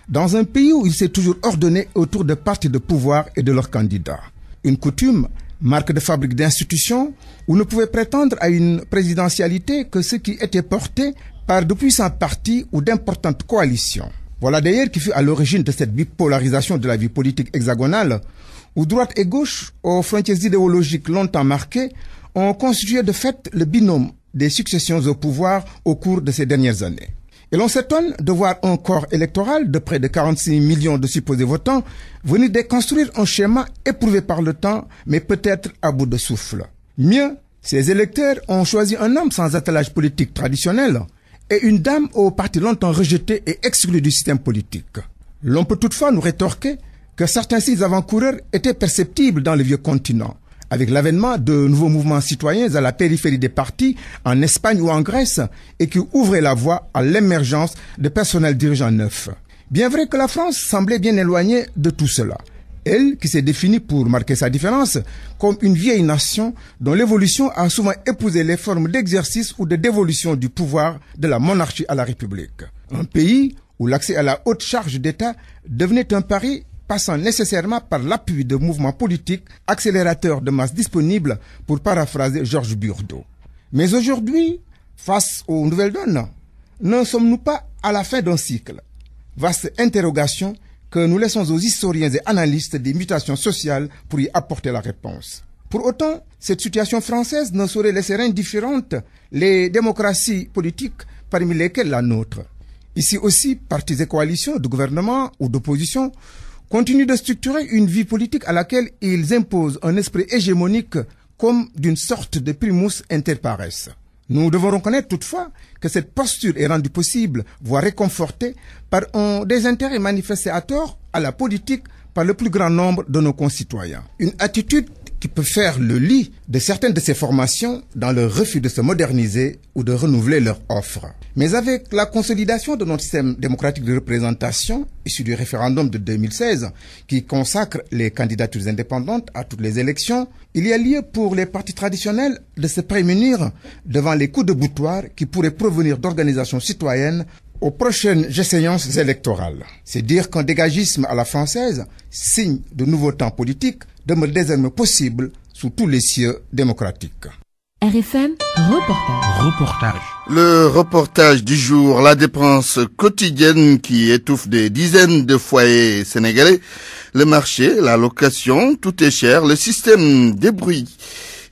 Speaker 5: dans un pays où il s'est toujours ordonné autour de partis de pouvoir et de leurs candidats. Une coutume, marque de fabrique d'institutions, où ne pouvaient prétendre à une présidentialité que ceux qui étaient portés par de puissants partis ou d'importantes coalitions. Voilà d'ailleurs qui fut à l'origine de cette bipolarisation de la vie politique hexagonale, où droite et gauche, aux frontières idéologiques longtemps marquées, ont constitué de fait le binôme des successions au pouvoir au cours de ces dernières années. Et l'on s'étonne de voir un corps électoral de près de 46 millions de supposés votants venir déconstruire un schéma éprouvé par le temps, mais peut-être à bout de souffle. Mieux, ces électeurs ont choisi un homme sans attelage politique traditionnel et une dame au parti longtemps rejeté et exclu du système politique. L'on peut toutefois nous rétorquer que certains signes avant-coureurs étaient perceptibles dans le vieux continent, avec l'avènement de nouveaux mouvements citoyens à la périphérie des partis en Espagne ou en Grèce et qui ouvraient la voie à l'émergence de personnels dirigeants neufs. Bien vrai que la France semblait bien éloignée de tout cela. Elle, qui s'est définie pour marquer sa différence comme une vieille nation dont l'évolution a souvent épousé les formes d'exercice ou de dévolution du pouvoir de la monarchie à la République. Un pays où l'accès à la haute charge d'État devenait un pari passant nécessairement par l'appui de mouvements politiques accélérateurs de masse disponibles, pour paraphraser Georges Burdeau. Mais aujourd'hui, face aux nouvelles donnes, ne sommes-nous pas à la fin d'un cycle? Vaste interrogation que nous laissons aux historiens et analystes des mutations sociales pour y apporter la réponse. Pour autant, cette situation française ne saurait laisser indifférentes les démocraties politiques, parmi lesquelles la nôtre. Ici aussi, partis et coalitions de gouvernement ou d'opposition continuent de structurer une vie politique à laquelle ils imposent un esprit hégémonique comme d'une sorte de primus inter pares. Nous devons reconnaître toutefois que cette posture est rendue possible, voire réconfortée, par un désintérêt manifesté à tort à la politique par le plus grand nombre de nos concitoyens. Une attitude qui peut faire le lit de certaines de ces formations dans leur refus de se moderniser ou de renouveler leur offre. Mais avec la consolidation de notre système démocratique de représentation, issu du référendum de 2016, qui consacre les candidatures indépendantes à toutes les élections, il y a lieu pour les partis traditionnels de se prémunir devant les coups de boutoir qui pourraient provenir d'organisations citoyennes aux prochaines échéances électorales. C'est dire qu'un dégagisme à la française, signe de nouveaux temps politiques, demeure désormais possible sous tous les cieux démocratiques.
Speaker 16: RFM, reportage.
Speaker 1: Le reportage du jour, la dépense quotidienne qui étouffe des dizaines de foyers sénégalais, le marché, la location, tout est cher, le système des bruits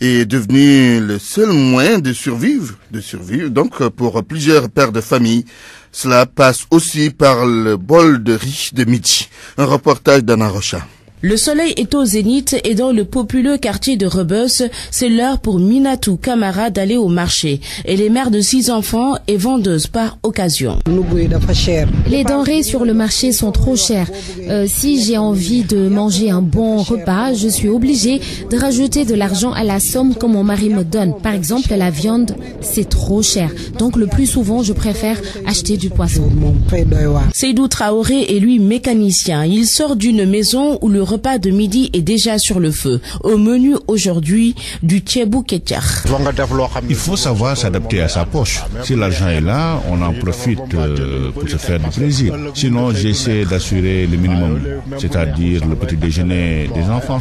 Speaker 1: est devenu le seul moyen de survivre donc pour plusieurs pères de famille. Cela passe aussi par le bol de riz de midi. Un reportage d'Anna Rocha.
Speaker 7: Le soleil est au zénith et dans le populeux quartier de Rebeuss, c'est l'heure pour Minatou Camara d'aller au marché. Elle est mère de 6 enfants et vendeuse par occasion.
Speaker 2: Les denrées sur le marché sont trop chères. Si j'ai envie de manger un bon repas, je suis obligée de rajouter de l'argent à la somme que mon mari me donne. Par exemple, la viande, c'est trop cher. Donc le plus souvent, je préfère acheter du poisson.
Speaker 7: Seydou Traoré est lui mécanicien. Il sort d'une maison où le repas de midi est déjà sur le feu. Au menu aujourd'hui, du tchébou ketchar.
Speaker 20: Il faut savoir s'adapter à sa poche. Si l'argent est là, on en profite pour se faire du plaisir. Sinon, j'essaie d'assurer le minimum, c'est-à-dire le petit déjeuner des enfants.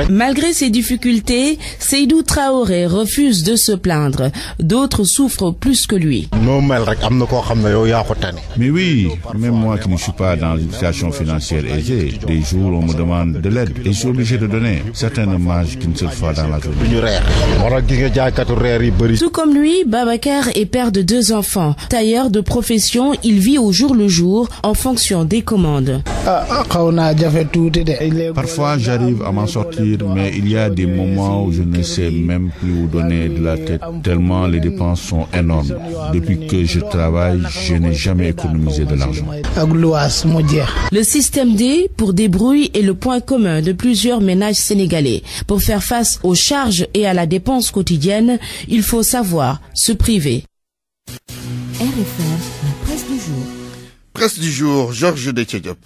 Speaker 7: Malgré ces difficultés, Seydou Traoré refuse de se plaindre. D'autres souffrent plus que lui.
Speaker 20: Mais oui, même moi qui ne suis pas dans une situation financière aisée, des jours on me demande de l'aide et je suis obligé de donner. Certains ne mangent qu'une seule fois dans la journée.
Speaker 7: Tout comme lui, Babacar est père de 2 enfants. Tailleur de profession, il vit au jour le jour en fonction des commandes.
Speaker 20: Parfois j'arrive à m'en sortir, mais il y a des moments où je ne sais même plus où donner de la tête, tellement les dépenses sont énormes. Depuis que je travaille, je n'ai jamais économisé de l'argent.
Speaker 7: Le système D pour débrouille est le point commun de plusieurs ménages sénégalais. Pour faire face aux charges et à la dépense quotidienne, il faut savoir se priver.
Speaker 16: RFM, la presse du jour.
Speaker 1: Presse du jour, Georges Detchediop.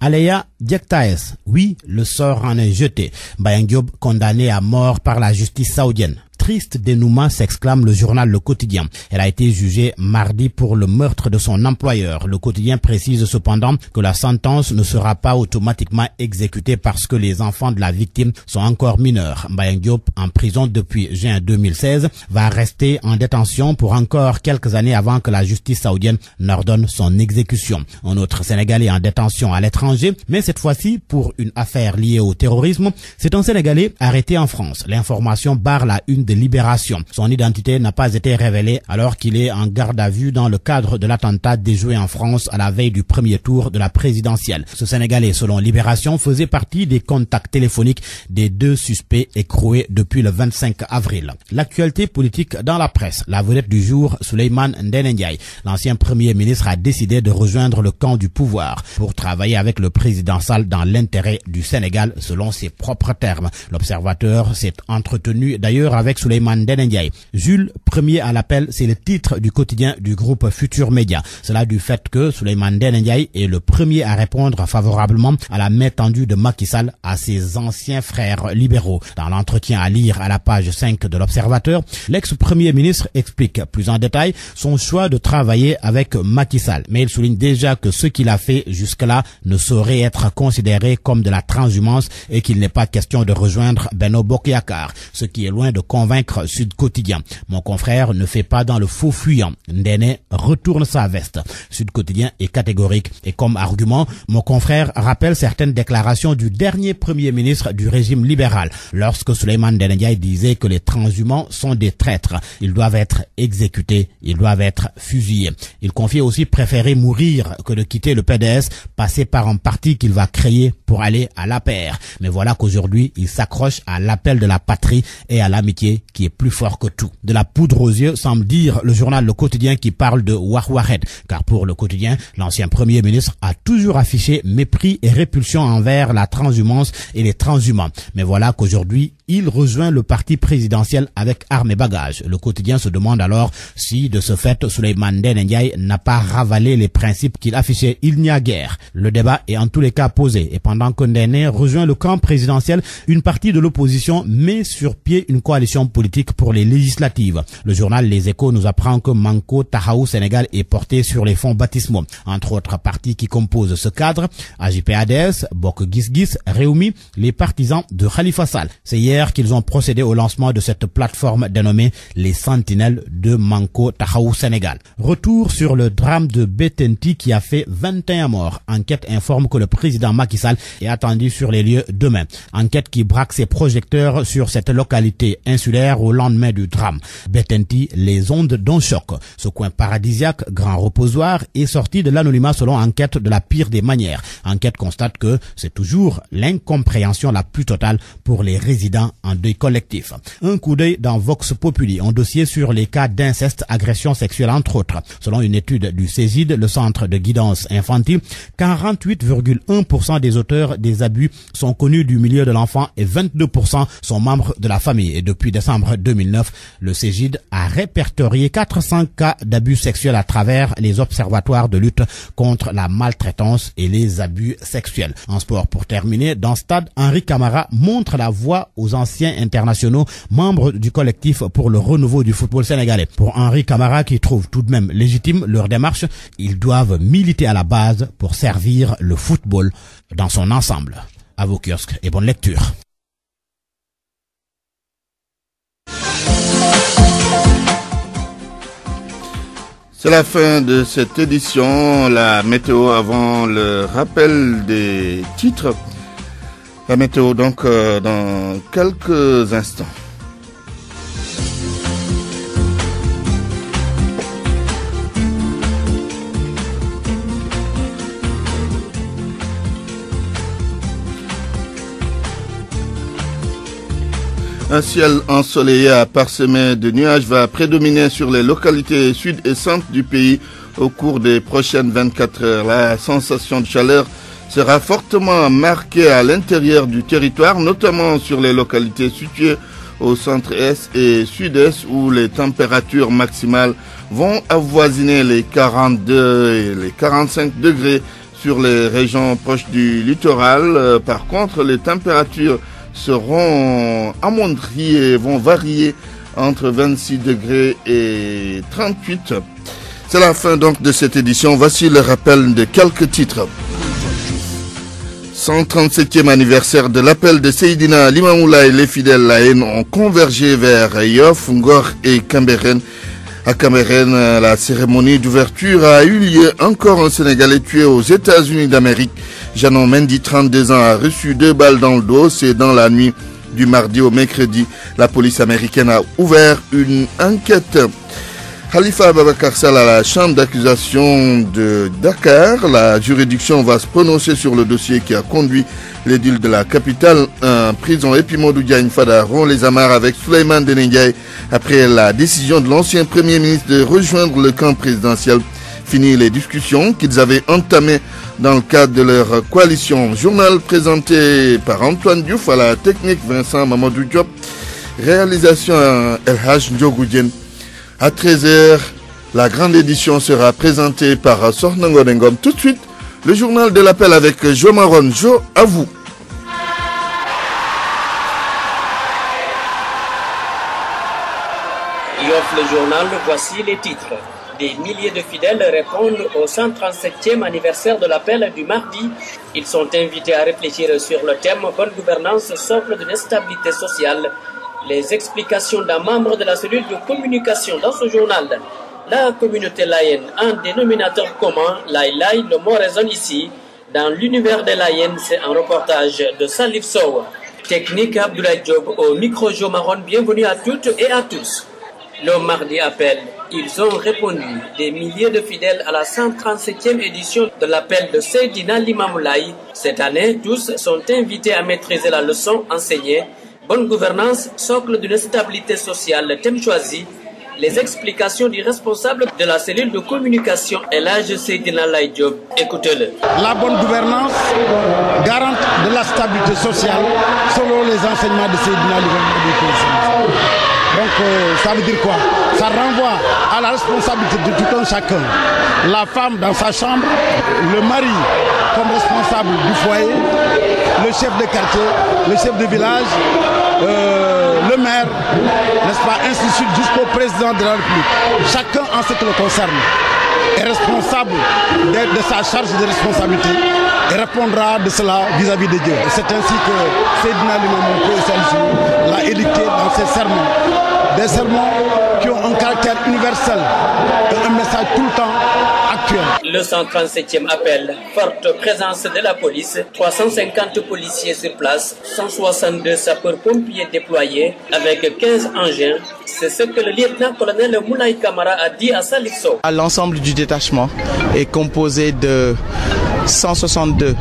Speaker 13: Aleya Diaktaes, oui, le sort en est jeté. Mbayang Diop condamné à mort par la justice saoudienne. Triste dénouement, s'exclame le journal Le Quotidien. Elle a été jugée mardi pour le meurtre de son employeur. Le Quotidien précise cependant que la sentence ne sera pas automatiquement exécutée parce que les enfants de la victime sont encore mineurs. Mbayang Diop, en prison depuis juin 2016, va rester en détention pour encore quelques années avant que la justice saoudienne n'ordonne son exécution. Un autre Sénégalais en détention à l'étranger, mais cette fois-ci pour une affaire liée au terrorisme. C'est un Sénégalais arrêté en France. L'information barre la une de Libération. Son identité n'a pas été révélée alors qu'il est en garde à vue dans le cadre de l'attentat déjoué en France à la veille du premier tour de la présidentielle. Ce Sénégalais, selon Libération, faisait partie des contacts téléphoniques des 2 suspects écroués depuis le 25 avril. L'actualité politique dans la presse. La vedette du jour, Souleymane Ndéné Ndiaye. L'ancien premier ministre a décidé de rejoindre le camp du pouvoir pour travailler avec le président Sall dans l'intérêt du Sénégal selon ses propres termes. L'Observateur s'est entretenu d'ailleurs avec Souleymane Ndéné Ndiaye. Jules Premier à l'appel, c'est le titre du quotidien du groupe Futur Média. Cela du fait que Souleymane Ndéné Ndiaye est le premier à répondre favorablement à la main tendue de Macky Sall à ses anciens frères libéraux. Dans l'entretien à lire à la page 5 de l'Observateur, l'ex-premier ministre explique plus en détail son choix de travailler avec Macky Sall. Mais il souligne déjà que ce qu'il a fait jusque-là ne saurait être considéré comme de la transhumance et qu'il n'est pas question de rejoindre Benno Bokk Yakaar, ce qui est loin de convaincre Sud Quotidien. Mon confrère ne fait pas dans le faux fuyant. Ndéné retourne sa veste. Sud Quotidien est catégorique et comme argument, mon confrère rappelle certaines déclarations du dernier premier ministre du régime libéral lorsque Souleymane Ndéné Ndiaye disait que les transhumants sont des traîtres. Ils doivent être exécutés, ils doivent être fusillés. Il confiait aussi préférer mourir que de quitter le PDS, passer par un parti qu'il va créer pour aller à l'APR. Mais voilà qu'aujourd'hui, il s'accroche à l'appel de la patrie et à l'amitié qui est plus fort que tout. De la poudre aux yeux, semble dire le journal Le Quotidien qui parle de Wahed, car pour Le Quotidien, l'ancien premier ministre a toujours affiché mépris et répulsion envers la transhumance et les transhumants. Mais voilà qu'aujourd'hui, il rejoint le parti présidentiel avec armes et bagages. Le Quotidien se demande alors si, de ce fait, Souleymane Ndéné Ndiaye n'a pas ravalé les principes qu'il affichait il n'y a guère. Le débat est en tous les cas posé et pendant que Ndéné rejoint le camp présidentiel, une partie de l'opposition met sur pied une coalition politique pour les législatives. Le journal Les Échos nous apprend que Manko Tahaou Sénégal est porté sur les fonds baptismaux. Entre autres partis qui composent ce cadre, AJP-ADS, Bokk Gis Gis, Rewmi, les partisans de Khalifa Sall. C'est hier qu'ils ont procédé au lancement de cette plateforme dénommée les Sentinelles de Manko Tahaou Sénégal. Retour sur le drame de Bettenty qui a fait 21 morts. Enquête informe que le président Macky Sall est attendu sur les lieux demain. Enquête qui braque ses projecteurs sur cette localité insulaire populaire au lendemain du drame. Betenti, les ondes d'un choc. Ce coin paradisiaque, grand reposoir, est sorti de l'anonymat selon enquête de la pire des manières. Enquête constate que c'est toujours l'incompréhension la plus totale pour les résidents en deuil collectif. Un coup d'œil dans Vox Populi, un dossier sur les cas d'inceste, agression sexuelle entre autres. Selon une étude du CESID, le centre de guidance infantile, 48,1% des auteurs des abus sont connus du milieu de l'enfant et 22% sont membres de la famille. Et depuis décembre 2009, le CEGID a répertorié 400 cas d'abus sexuels à travers les observatoires de lutte contre la maltraitance et les abus sexuels. En sport, pour terminer, dans Stade, Henri Camara montre la voie aux anciens internationaux, membres du collectif pour le renouveau du football sénégalais. Pour Henri Camara, qui trouve tout de même légitime leur démarche, ils doivent militer à la base pour servir le football dans son ensemble. À vos kiosques et bonne lecture.
Speaker 1: C'est la fin de cette édition. La météo avant le rappel des titres. La météo donc dans quelques instants. Un ciel ensoleillé parsemé de nuages va prédominer sur les localités sud et centre du pays au cours des prochaines 24 heures. La sensation de chaleur sera fortement marquée à l'intérieur du territoire, notamment sur les localités situées au centre-est et sud-est où les températures maximales vont avoisiner les 42 et les 45 degrés sur les régions proches du littoral. Par contre, les températures seront amoindries et vont varier entre 26 degrés et 38. C'est la fin donc de cette édition. Voici le rappel de quelques titres. 137e anniversaire de l'appel de Seydina Limamoulaye. Les fidèles laïens ont convergé vers Yoff, Ngor et Cambérène. À Cambérène, la cérémonie d'ouverture a eu lieu. Encore un Sénégalais tué aux États-Unis d'Amérique. Janon Mendy, 32 ans, a reçu 2 balles dans le dos. C'est dans la nuit du mardi au mercredi. La police américaine a ouvert une enquête. Khalifa Ababakar Sall à la chambre d'accusation de Dakar. La juridiction va se prononcer sur le dossier qui a conduit l'édile de la capitale en prison. Et puis Modou Diagne Fada rompt les amarres avec Souleymane Ndéné Ndiaye après la décision de l'ancien Premier ministre de rejoindre le camp présidentiel. Fini les discussions qu'ils avaient entamées dans le cadre de leur coalition. Journal présenté par Antoine Diouf, à la technique Vincent Mamadou Diop, réalisation El Hadj Ndiogou Diène. À 13h, la grande édition sera présentée par Sornango Dengom. Tout de suite, le journal de l'appel avec Jo Maron. Jo, à vous.
Speaker 8: Yoff le journal, voici les titres. Des milliers de fidèles répondent au 137e anniversaire de l'appel du mardi. Ils sont invités à réfléchir sur le thème « Bonne gouvernance, socle de l'instabilité sociale ». Les explications d'un membre de la cellule de communication dans ce journal. La communauté laïenne, un dénominateur commun, Laïlaï, le mot résonne ici. Dans l'univers des laïennes, c'est un reportage de Salif Sow. Technique Abdoulaye Diop au micro Jo Maron, bienvenue à toutes et à tous. Le mardi appel, ils ont répondu. Des milliers de fidèles à la 137e édition de l'appel de Seydina Limamoulaye. Cette année, tous sont invités à maîtriser la leçon enseignée. Bonne gouvernance, socle d'une stabilité sociale, le thème choisi. Les explications du responsable de la cellule de communication, El Hadj Seydina Laye Diop. Écoutez-le.
Speaker 9: La bonne gouvernance, garante de la stabilité sociale, selon les enseignements de Seydina Limamoulaye. Donc, ça veut dire quoi? Ça renvoie à la responsabilité de tout un chacun. La femme dans sa chambre, le mari comme responsable du foyer, le chef de quartier, le chef de village, le maire, n'est-ce pas, ainsi de suite, jusqu'au président de la République. Chacun, en ce qui le concerne, est responsable de sa charge de responsabilité et répondra de cela vis-à-vis de Dieu. C'est ainsi que Seydina Limamoulaye l'a édicté dans ses sermons. Des sermons qui ont un caractère universel, un message tout le temps actuel.
Speaker 8: Le 137e appel, forte présence de la police, 350 policiers sur place, 162 sapeurs-pompiers déployés avec 15 engins. C'est ce que le lieutenant-colonel Moulay Kamara a dit à Salif Sow.
Speaker 10: L'ensemble du détachement est composé de 162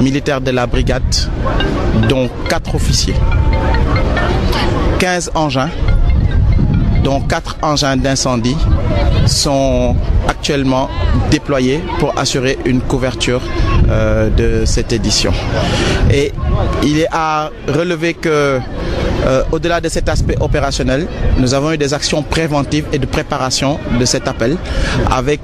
Speaker 10: militaires de la brigade, dont 4 officiers, 15 engins, dont 4 engins d'incendie sont actuellement déployés pour assurer une couverture de cette édition. Et il est à relever que au-delà de cet aspect opérationnel, nous avons eu des actions préventives et de préparation de cet appel avec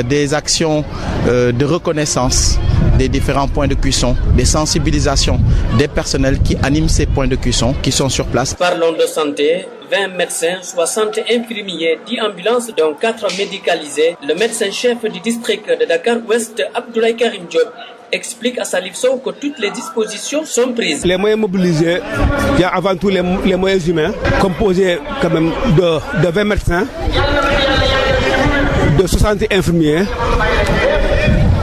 Speaker 10: des actions de reconnaissance des différents points de cuisson, des sensibilisations des personnels qui animent ces points de cuisson, qui sont sur place.
Speaker 8: Parlons de santé. 20 médecins, 60 infirmiers, 10 ambulances, dont 4 médicalisés. Le médecin-chef du district de Dakar-Ouest, Abdoulaye Karim Diop, explique à Salif Sow que toutes les dispositions sont prises.
Speaker 11: Les moyens mobilisés, il y a avant tout les moyens humains, composés quand même de 20 médecins, de 60 infirmiers,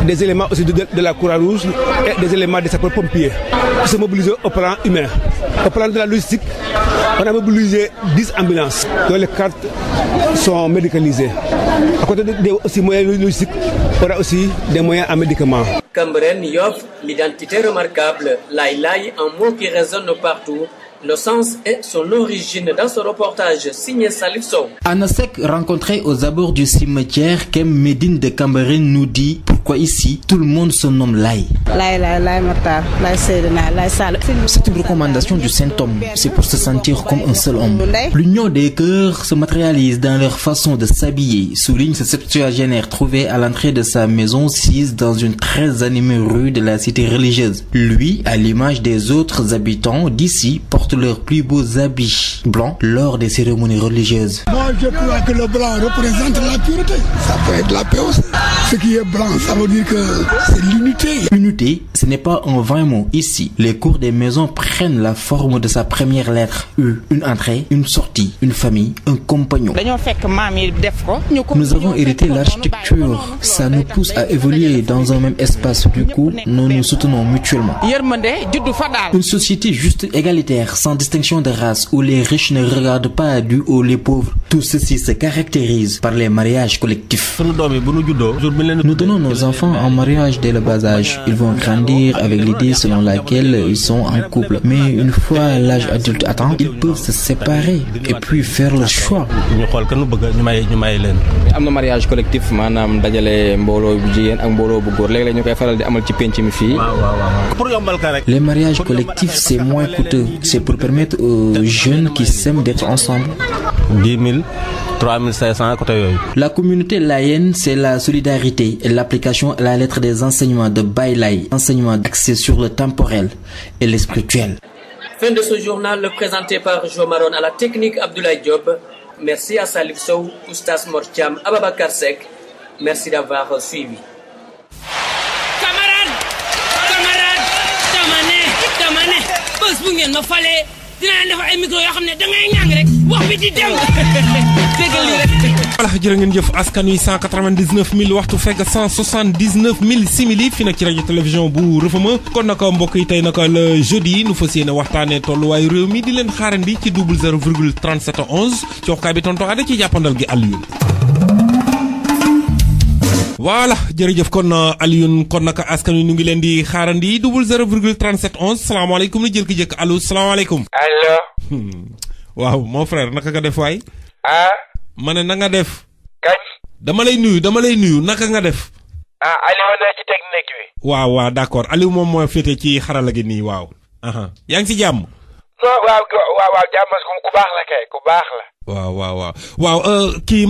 Speaker 11: des éléments aussi de la Croix-Rouge et des éléments des sapeurs-pompiers qui sont mobilisés au plan humain. Au plan de la logistique, on a mobilisé 10 ambulances dont les cartes sont médicalisées. À côté des aussi moyens logistiques, on a aussi des moyens en médicaments.
Speaker 8: Cambren Yoff, l'identité remarquable, Laïlaï, un mot qui résonne partout. Le sens et son origine dans ce reportage signé Salif Sow.
Speaker 12: Anasek, rencontré aux abords du cimetière Kem Medine de Cambérène, nous dit pourquoi ici tout le monde se nomme Laï. C'est une recommandation du Saint-Homme, c'est pour se sentir comme un seul homme. L'union des cœurs se matérialise dans leur façon de s'habiller, souligne ce septuagénaire trouvé à l'entrée de sa maison sise dans une très animée rue de la cité religieuse. Lui, à l'image des autres habitants d'ici, porte leurs plus beaux habits blancs lors des cérémonies religieuses.
Speaker 15: Moi, je crois que le blanc représente la pureté. Ça peut être la paix aussi. Ce qui est blanc, ça veut dire que c'est l'unité.
Speaker 12: L'unité, ce n'est pas un vain mot ici. Les cours des maisons prennent la forme de sa première lettre U. Une entrée, une sortie, une famille, un compagnon. Nous avons hérité l'architecture. Ça nous pousse à évoluer dans un même espace. Du coup, nous nous soutenons mutuellement. Une société juste égalitaire, sans distinction de race, où les riches ne regardent pas du haut les pauvres. Tout ceci se caractérise par les mariages collectifs. Nous donnons nos enfants en mariage dès le bas âge. Ils vont grandir avec l'idée selon laquelle ils sont en couple. Mais une fois l'âge adulte atteint, ils peuvent se séparer et puis faire le choix.
Speaker 25: mariage collectif manam dajale mbolo bu jigen ak mbolo bu góor léeg-léeg ñu koy faral di amal ci penc mi fii.
Speaker 12: Les mariages collectifs c'est moins coûteux. C'est pour permettre aux jeunes qui s'aiment d'être ensemble.
Speaker 25: 10 000, 3 500 côté yooyu.
Speaker 12: La communauté laïenne, c'est la solidarité et l'application à la lettre des enseignements de Baye Laye, enseignements axés sur le temporel et le spirituel.
Speaker 8: Fin de ce journal présenté par Jo Maron à la technique Abdoulaye Diop. Merci à Salif Sow, Oustas Mortiam, Ababakar Sek. Merci d'avoir suivi.
Speaker 26: bés bu ngeen ma falee dinaa defar ay micro yoo xam ne da ngay ñàng rek wax bi di dem déggal li rek.
Speaker 27: voilà jërë ngeen jëf askan wi 199 000 waxtu fekk 179 000 simili fi nag ci rajo télévision bu Rëfëma kon nag mbokk yi tey nag le jeudi nu fas yéene waxtaanee tolluwaayu réew mi di leen xaarandi ci 00,3711 ci waxkaay bi tonton Ada ci jàppandal gi Alioune. voilà jërëjëf kon Alioune kon nag askan wi ñu ngi leen di xaarandi 00,3711 salaamaaleykum ni jël ki jëkk allo salaamaaleykum.
Speaker 28: allo.
Speaker 27: waaw mon frère naka nga def waay.
Speaker 28: ah.
Speaker 27: ma ne na nga def.
Speaker 28: kañ.
Speaker 27: dama lay nuyu naka nga def.
Speaker 28: ah Aliou na ci technique bi.
Speaker 27: waaw d'accord Aliou moom moo féete ci xarala gi nii waaw. yaa ngi ci jàmm.
Speaker 28: waaw jàmm ku baax la kay ku baax la.
Speaker 27: waaw kii